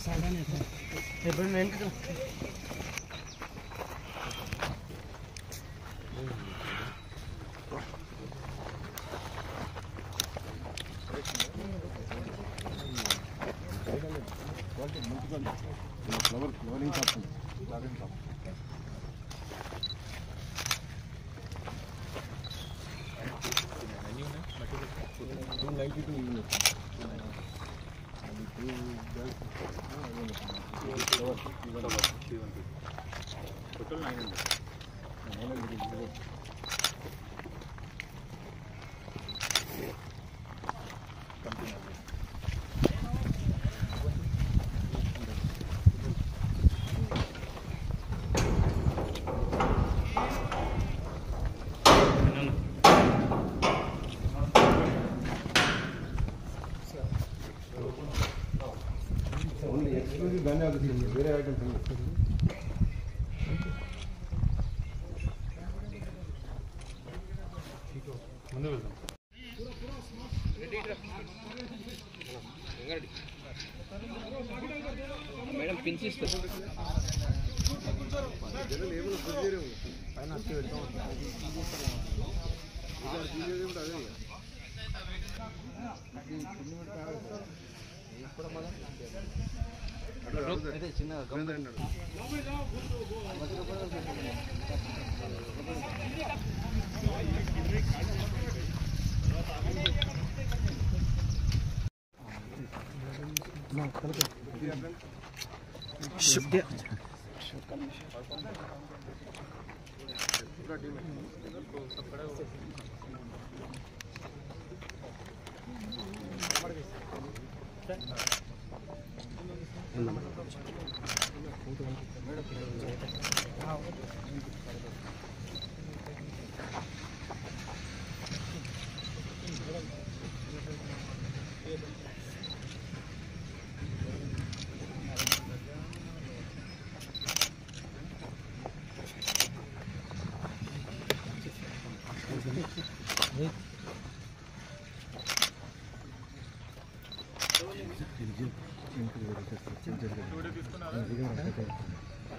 Total 900. Only exclusive gun are the thing. Very item thing. Madam pins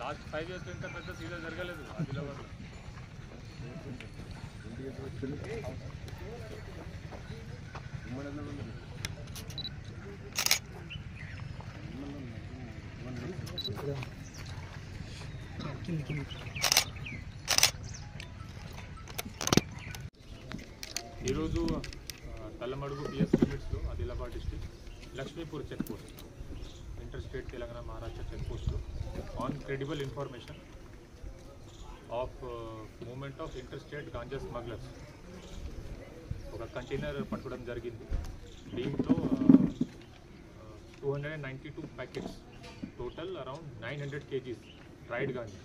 last 5 years ఇంత పెద్ద season జరగలేదు ఆదిలాబాద్. ఈరోజు Tallamadugu BS లిమిట్స్లో Adilabad district Laxmipur check post interstate Telangana Maharashtra check పోస్ట్లో on credible information of moment of interstate ganja smugglers ఒక container పట్టుకోవడం జరిగింది. దీంట్లో 292 packets total around 900 kgs dried ganja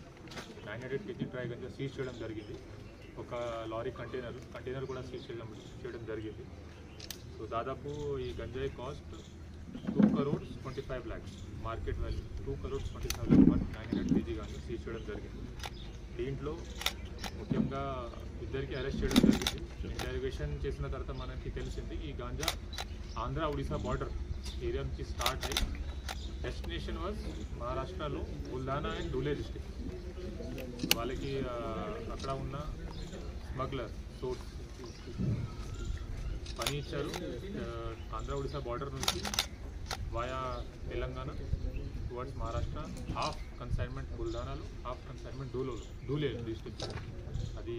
900 kg dry ganja seize చేయడం జరిగింది. ఒక లారీ కంటైనర్ కూడా సీజ్ చేయడం జరిగింది. సో దాదాపు ఈ గంజాయి cost 2 crores 25 lakhs market value 2 crores 25 lakhs for 900 kg ganja seize చేయడం జరిగింది. దీంట్లో ముఖ్యంగా ఇద్దరికి అరెస్ట్ చేయడం జరిగింది. ఇంటర్వేషన్ చేసిన తర్వాత మనకి తెలిసింది ఈ గాంజా ఆంధ్ర ఒడిశా బార్డర్ ఏరియా నుంచి స్టార్ట్ అయ్యి డెస్టినేషన్ వాజ్ మహారాష్ట్రలో బుల్ధానా అండ్ ధూలే డిస్ట్రిక్ట్. వాళ్ళకి అక్కడ ఉన్న స్మగ్లర్ సోర్స్ పని ఇచ్చారు. ఆంధ్ర ఒడిశా బార్డర్ నుంచి via Telangana towards Maharashtra half consignment బుల్ధానాలో హాఫ్ కన్సైన్మెంట్ ధూలే డిస్ట్రిక్ట్ అది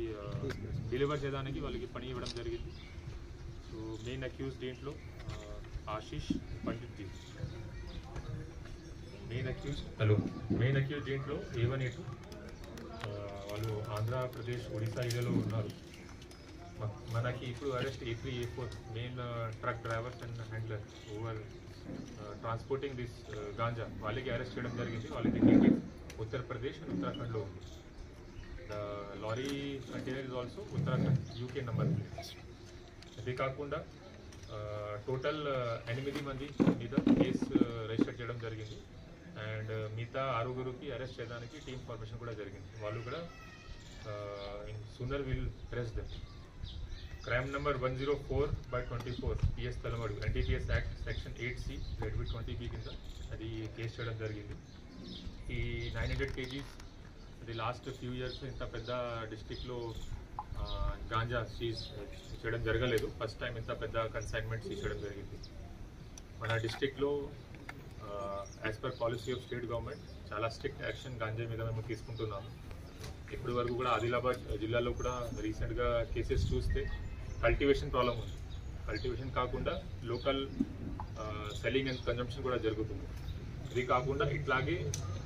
డెలివర్ చేయడానికి వాళ్ళకి పని ఇవ్వడం జరిగింది. సో మెయిన్ అక్యూజ్ దీంట్లో ఆశీష్ పండిత్ జీ మెయిన్ అక్యూజ్ దీంట్లో A1A2 వాళ్ళు ఆంధ్రప్రదేశ్ ఒడిశా ఏరియాలో ఉన్నారు. మనకి ఇప్పుడు arrest A3 A4 main truck drivers and handler over transporting this ganja వాళ్ళకి అరెస్ట్ చేయడం జరిగింది. వాళ్ళకి నేటివ్ ఉత్తరప్రదేశ్ అండ్ ఉత్తరాఖండ్లో ఉంది. The lorry container is also Uttarakhand UK number. ఇది కాకుండా టోటల్ 8 మంది మీద కేసు రిజిస్టర్ చేయడం జరిగింది. అండ్ మిగతా 6 అరెస్ట్ చేయడానికి టీమ్ ఫార్మేషన్ కూడా జరిగింది. వాళ్ళు కూడా sooner will arrest them. Crime number 104/24 PS Talamadu NDPS Act Section 8C Redwood 20B కింద అది కేసు చేయడం జరిగింది. ఈ 900 kgs అది లాస్ట్ ఫ్యూ ఇయర్స్ ఇంత పెద్ద డిస్ట్రిక్ట్లో గాంజా సీజ్ చేయడం జరగలేదు. ఫస్ట్ టైం ఇంత పెద్ద కన్సైన్మెంట్ సీజ్ చేయడం జరిగింది. మన డిస్ట్రిక్ట్లో as per policy of state government చాలా స్ట్రిక్ట్ యాక్షన్ గాంజా మీద మేము తీసుకుంటున్నాము. ఇప్పటి వరకు కూడా ఆదిలాబాద్ జిల్లాలో కూడా రీసెంట్గా కేసెస్ చూస్తే కల్టివేషన్ ప్రాబ్లం ఉంది. కల్టివేషన్ కాకుండా లోకల్ సెల్లింగ్ అండ్ కన్జంప్షన్ కూడా జరుగుతుంది. ఇది కాకుండా ఇట్లాగే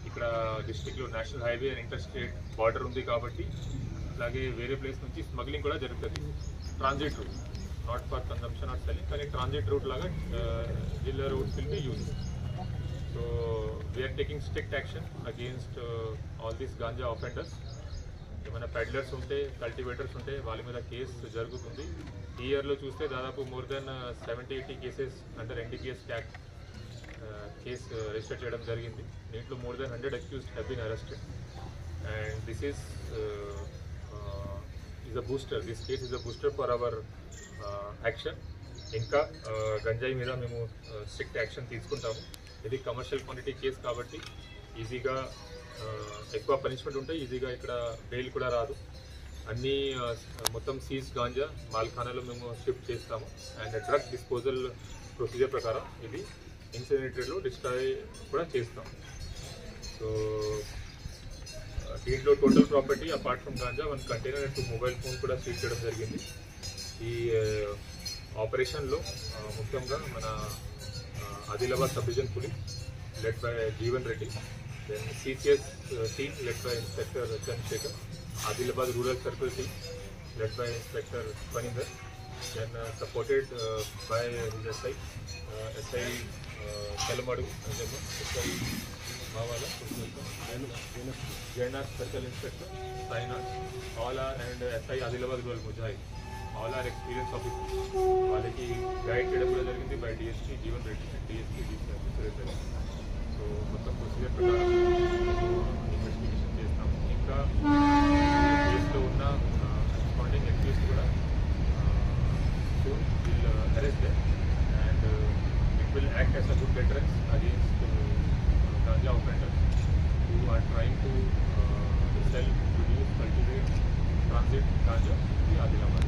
ఇక్కడ డిస్ట్రిక్ట్లో national highway and inter state border ఉంది కాబట్టి అలాగే వేరే ప్లేస్ నుంచి స్మగ్లింగ్ కూడా జరుగుతుంది. Transit route, not for consumption or selling, కానీ ట్రాన్సిట్ రూట్ లాగా జిల్లా routes will be use. So we are taking strict action against all these ganja offenders. ఏమైనా పెడ్లర్స్ ఉంటే, కల్టివేటర్స్ ఉంటే వాళ్ళ మీద కేసు జరుగుతుంది. ఈ ఇయర్లో చూస్తే దాదాపు more than 70-80 cases under NDPS act case register చేయడం జరిగింది. దీంట్లో more than 100 accused have been arrested. And this is a booster. This case is a booster for our action. ఇంకా గంజాయి మీద మేము స్ట్రిక్ట్ యాక్షన్ తీసుకుంటాము. ఇది కమర్షియల్ క్వాంటిటీ కేసు కాబట్టి ఈజీగా ఎక్కువ పనిష్మెంట్ ఉంటాయి. ఈజీగా ఇక్కడ బెయిల్ కూడా రాదు. అన్నీ మొత్తం సీజ్ గాంజా మాల్ఖానాలో మేము షిఫ్ట్ చేస్తాము. అండ్ డ్రగ్ డిస్పోజల్ ప్రొసీజర్ ప్రకారం ఇది ఇన్సినరేటర్లో డిస్ట్రాయ్ కూడా చేస్తాం. సో దీంట్లో total property apart from ganja 1 container and 2 mobile phone కూడా సీజ్ చేయడం జరిగింది. ఈ ఆపరేషన్లో ముఖ్యంగా మన Adilabad sub division police led by Jeevan Reddy, then CCS team led by inspector Chandrasekhar, Adilabad rural circle team led by inspector Phanindar, then supported by SI Talamadu, SI Mavala, Jainas Circle Inspector, Sainath, all are, and SI Adilabad Rural Mujahid, all are experienced officers. వాళ్ళకి guide చేయడం కూడా జరిగింది by DSP Jeevan Reddy and DSP secretary. So మొత్తం procedure ప్రకారం investigation చేస్తాము. ఇంకా కేసులో ఉన్న రెస్పాండింగ్ అక్యూజ్డ్ కూడా soon will arrest them and it will act as a good deterrent against ganja offenders who are trying to sell, produce, cultivate, transit ganja in Adilabad.